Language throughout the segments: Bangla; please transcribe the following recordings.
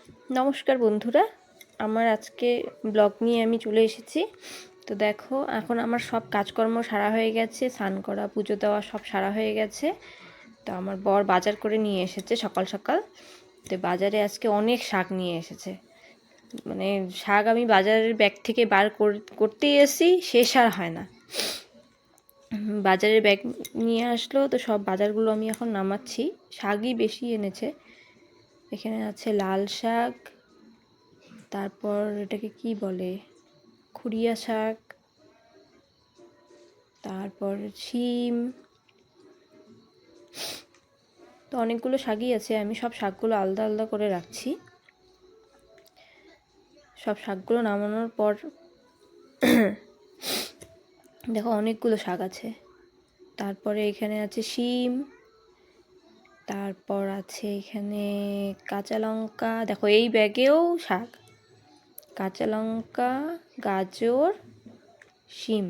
নমস্কার বন্ধুরা, আমার আজকে ব্লগ নিয়ে আমি চলে এসেছি। তো দেখো, এখন আমার সব কাজকর্ম সারা হয়ে গেছে, স্নান করা, পুজো দেওয়া সব সারা হয়ে গেছে। তো আমার বর বাজার করে নিয়ে এসেছে সকাল সকাল। তো বাজারে আজকে অনেক শাক নিয়ে এসেছে। মানে শাক আমি বাজারের ব্যাগ থেকে বার করতেই এসি, শেষ আর হয় না। বাজারের ব্যাগ নিয়ে আসলো, তো সব বাজারগুলো আমি এখন নামাচ্ছি। শাকই বেশি এনেছে। এখানে আছে লাল শাক, তারপর এটাকে কি বলে, খুরিয়া শাক, তারপর শিম। তো অনেকগুলো শাকই আছে, আমি সব শাকগুলো আলাদা আলাদা করে রাখছি। সব শাকগুলো নামানোর পর দেখো অনেকগুলো শাক আছে। তারপরে এখানে আছে শিম, তারপর আছে এখানে কাঁচা লঙ্কা। দেখো এই ব্যাগেও শাক, কাঁচা লঙ্কা, গাজর, শিম।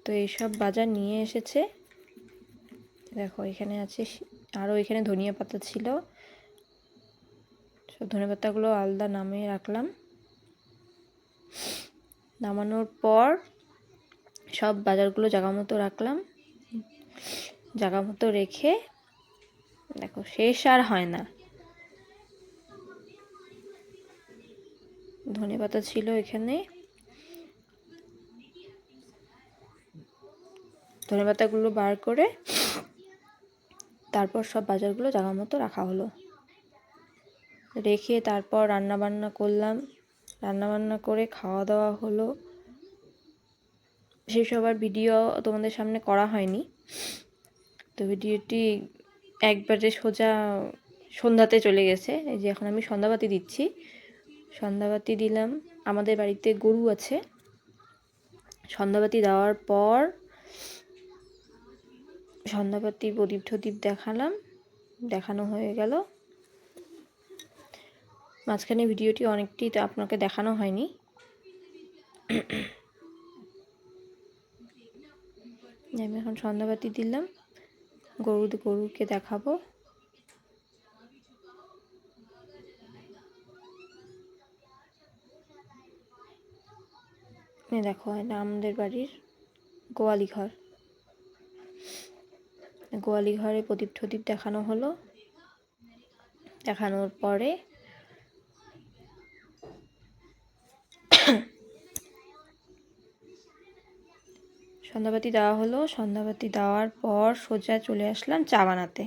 তো এইসব বাজার নিয়ে এসেছে। দেখো এখানে আছে, আরও এখানে ধনিয়া পাতা ছিল। সব ধনে পাতাগুলো আলাদা নামিয়ে রাখলাম। নামানোর পর সব বাজারগুলো জায়গা মতো রাখলাম। জায়গা মতো রেখে দেখো শেষ আর হয় না। ধনে পাতা ছিল এখানে, ধনে পাতাগুলো বার করে তারপর সব বাজারগুলো জায়গা মতো রাখা হলো। রেখে তারপর রান্নাবান্না করলাম। রান্নাবান্না করে খাওয়া দাওয়া হলো। সেসব আর ভিডিও তোমাদের সামনে করা হয়নি। তো ভিডিওটি একবারে সোজা সন্ধ্যাতে চলে গেছে। এই যে এখন আমি সন্ধ্যাবাতি দিচ্ছি। সন্ধ্যাবাতি দিলাম। আমাদের বাড়িতে গরু আছে। সন্ধ্যাবাতি দেওয়ার পর সন্ধ্যাবাতি প্রদীপ টদীপ দেখালাম, দেখানো হয়ে গেল। মাঝখানে ভিডিওটি অনেকটি তো আপনাকে দেখানো হয়নি। আমি এখন সন্ধ্যাবাতি দিলাম, গরুকে দেখাবো। দেখো এটা আমাদের বাড়ির গোয়ালি ঘর। গোয়ালি ঘরে প্রদীপ টদীপ দেখানো হলো। দেখানোর পরে সন্ধ্যাবাতি দেওয়া হলো। সন্ধ্যাবাতি দেওয়ার পর সোজা চলে আসলাম চা বানাতে।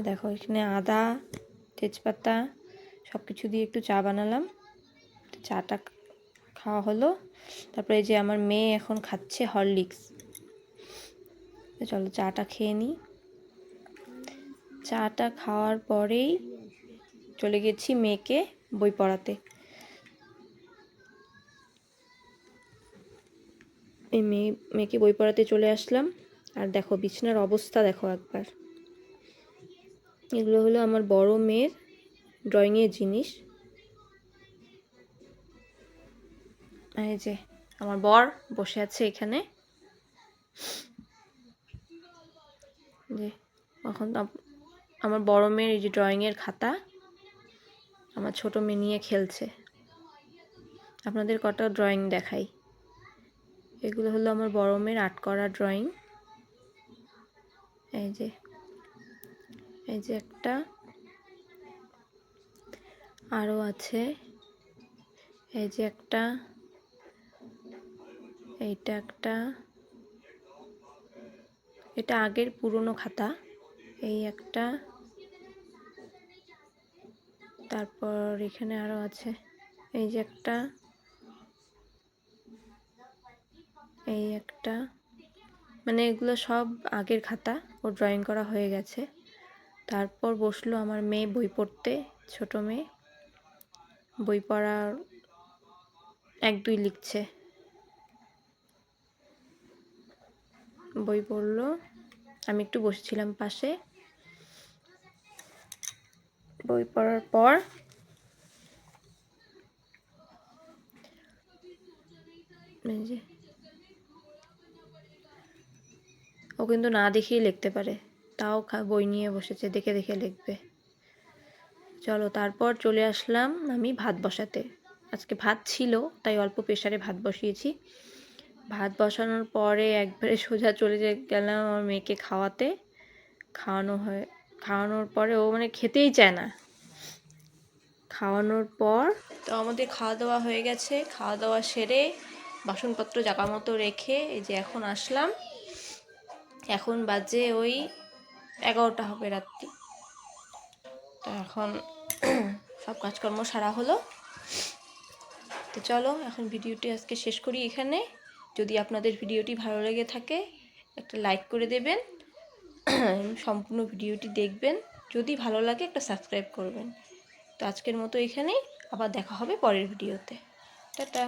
দেখো এখানে আদা, তেজপাতা সব কিছু দিয়ে একটু চা বানালাম। চাটা খাওয়া হলো। তারপরে এই যে আমার মেয়ে এখন খাচ্ছে হরলিক্স। চলো চাটা খেয়ে নিই। চাটা খাওয়ার পরেই চলে গেছি মেয়েকে বই পড়াতে। এই মেয়েকে বই পড়াতে চলে আসলাম। আর দেখো বিছানার অবস্থা দেখো একবার। এগুলো হলো আমার বড় মেয়ের ড্রয়িংয়ের জিনিস। এই যে আমার বর বসে আছে এখানে। যে এখন আমার বড় মেয়ের এই যে ড্রয়িংয়ের খাতা, আমার ছোট মেয়ে নিয়ে খেলছে। আপনাদের কটা ড্রয়িং দেখাই। এগুলো হলো আমার বড় মেয়ের আর্ট করা ড্রয়িং। এই যে একটা, আরও আছে। এই যে একটা, এইটা একটা, এটা আগের পুরনো খাতা। এই একটা, তারপর এখানে আরও আছে। এই যে একটা, এই একটা। মানে এগুলো সব আগের খাতা, ও ড্রয়িং করা হয়ে গেছে। তারপর বসলো আমার মেয়ে বই পড়তে, ছোট মেয়ে বই পড়ার 1-2 লিখছে। বই পড়লো, আমি একটু বসেছিলাম পাশে। বই পড়ার পর ও কিন্তু না দেখেই লিখতে পারে, তাও বই নিয়ে বসেছে, দেখে দেখে লিখবে। চলো তারপর চলে আসলাম আমি ভাত বসাতে। আজকে ভাত ছিল তাই অল্প প্রেসারে ভাত বসিয়েছি। ভাত বসানোর পরে একবারে সোজা চলে গেলাম আমার মেয়েকে খাওয়াতে। খাওয়ানোর পরে ও মানে খেতেই চায় না। খাওয়ানোর পর তো আমাদের খাওয়া দাওয়া হয়ে গেছে। খাওয়া দাওয়া সেরে বাসনপত্র জায়গা মতো রেখে এই যে এখন আসলাম। এখন বাজে ওই 11টা হবে রাত্রি। তো এখন সব কাজকর্ম সারা হলো। তো চলো এখন ভিডিওটি আজকে শেষ করি এখানে। যদি আপনাদের ভিডিওটি ভালো লেগে থাকে একটা লাইক করে দেবেন, সম্পূর্ণ ভিডিওটি দেখবেন। যদি ভালো লাগে একটা সাবস্ক্রাইব করবেন। তো আজকের মতো এখানেই, আবার দেখা হবে পরের ভিডিওতে। টাটা।